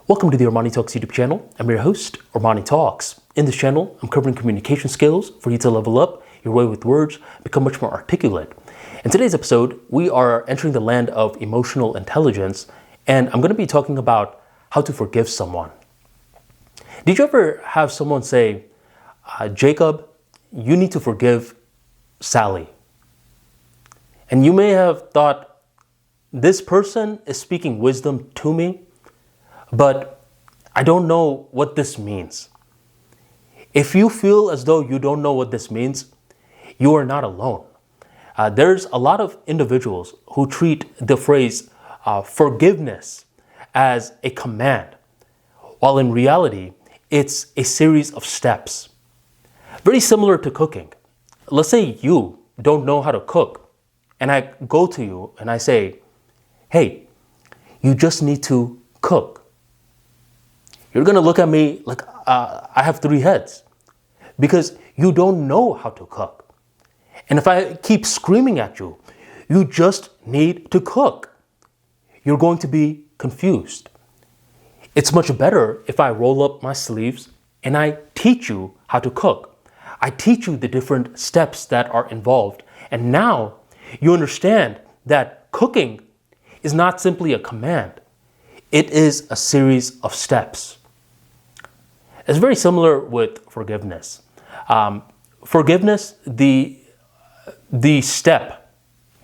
Welcome to the ArmaniTalks YouTube channel. I'm your host, ArmaniTalks. In this channel, I'm covering communication skills for you to level up your way with words, become much more articulate. In today's episode, we are entering the land of emotional intelligence, and I'm going to be talking about how to forgive someone. Did you ever have someone say, Jacob, you need to forgive Sally? And you may have thought, this person is speaking wisdom to me, but I don't know what this means. If you feel as though you don't know what this means, you are not alone. There's a lot of individuals who treat the phrase forgiveness as a command, while in reality, it's a series of steps. Very similar to cooking. Let's say you don't know how to cook, and I go to you and I say, hey, you just need to cook. You're going to look at me like I have three heads because you don't know how to cook. And if I keep screaming at you, you just need to cook, you're going to be confused. It's much better if I roll up my sleeves and I teach you how to cook. I teach you the different steps that are involved. And now you understand that cooking is not simply a command. It is a series of steps. It's very similar with forgiveness. Forgiveness, the step,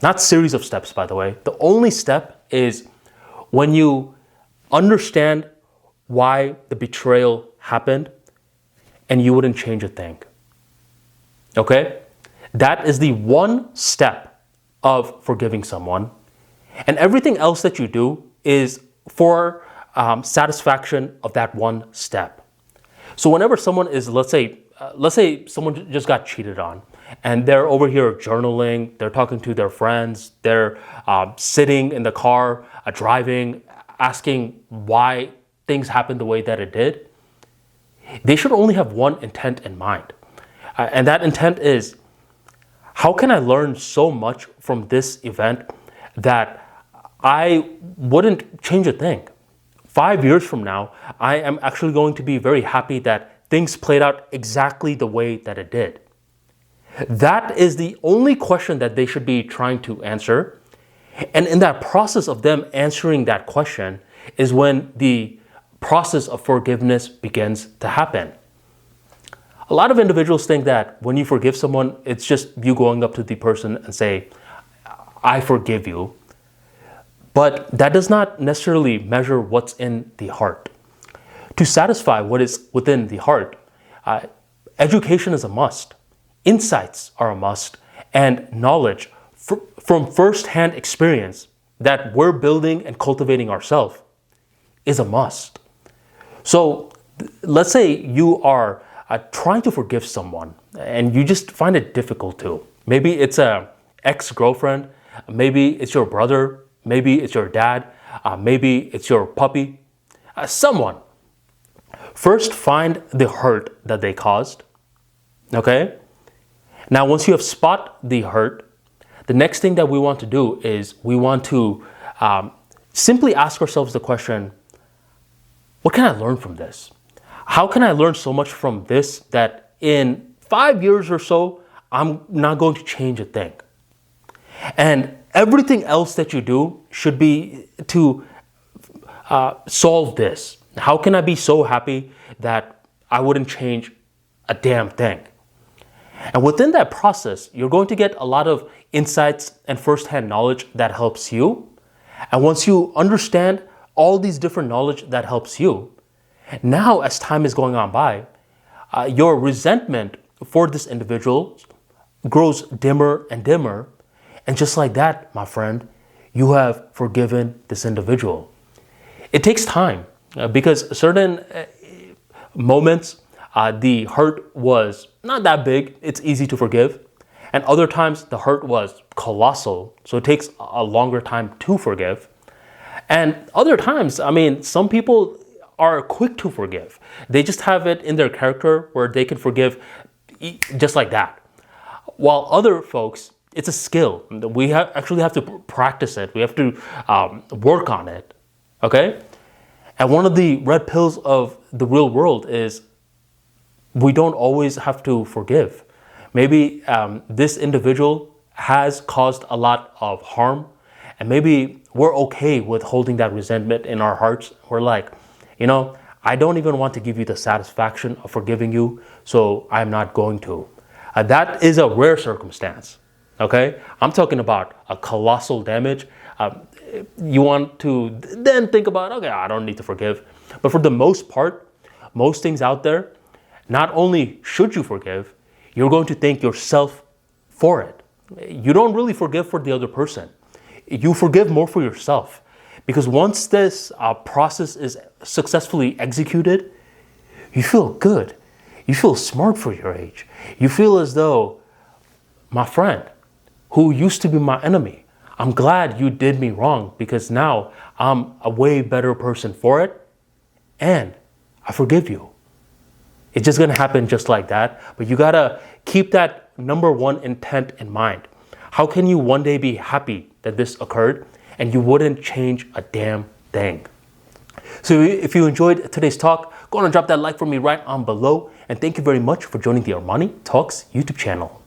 not series of steps, by the way. The only step is when you understand why the betrayal happened and you wouldn't change a thing. Okay? That is the one step of forgiving someone. And everything else that you do is for satisfaction of that one step. So whenever someone is, let's say someone just got cheated on and they're over here journaling, they're talking to their friends, they're sitting in the car, driving, asking why things happened the way that it did, they should only have one intent in mind. And that intent is, how can I learn so much from this event that I wouldn't change a thing? 5 years from now, I am actually going to be very happy that things played out exactly the way that it did. That is the only question that they should be trying to answer. And in that process of them answering that question is when the process of forgiveness begins to happen. A lot of individuals think that when you forgive someone, it's just you going up to the person and say, I forgive you. But that does not necessarily measure what's in the heart. To satisfy what is within the heart, education is a must. Insights are a must. And knowledge from first-hand experience that we're building and cultivating ourselves is a must. So let's say you are trying to forgive someone and you just find it difficult to. Maybe it's an ex-girlfriend. Maybe it's your brother. Maybe it's your dad, maybe it's your puppy, someone. First, find the hurt that they caused, okay? Now, once you have spotted the hurt, the next thing that we want to do is we want to simply ask ourselves the question, what can I learn from this? How can I learn so much from this that in 5 years or so, I'm not going to change a thing? And everything else that you do should be to solve this. How can I be so happy that I wouldn't change a damn thing? And within that process, you're going to get a lot of insights and firsthand knowledge that helps you. And once you understand all these different knowledge that helps you, now as time is going on by, your resentment for this individual grows dimmer and dimmer. And just like that, my friend, you have forgiven this individual. It takes time because certain moments, the hurt was not that big. It's easy to forgive. And other times the hurt was colossal. So it takes a longer time to forgive. And other times, some people are quick to forgive. They just have it in their character where they can forgive just like that. While other folks, it's a skill. We actually have to practice it. We have to work on it. Okay? And one of the red pills of the real world is we don't always have to forgive. Maybe this individual has caused a lot of harm, and maybe we're okay with holding that resentment in our hearts. We're like, I don't even want to give you the satisfaction of forgiving you, so I'm not going to. That is a rare circumstance, okay? I'm talking about a colossal damage. You want to then think about, okay, I don't need to forgive. But for the most part, most things out there, not only should you forgive, you're going to thank yourself for it. You don't really forgive for the other person. You forgive more for yourself. Because once this process is successfully executed, you feel good. You feel smart for your age. You feel as though, my friend, who used to be my enemy, I'm glad you did me wrong because now I'm a way better person for it, and I forgive you. It's just gonna happen just like that, but you gotta keep that number one intent in mind. How can you one day be happy that this occurred and you wouldn't change a damn thing? So if you enjoyed today's talk, go on and drop that like for me right on below, and thank you very much for joining the Armani Talks YouTube channel.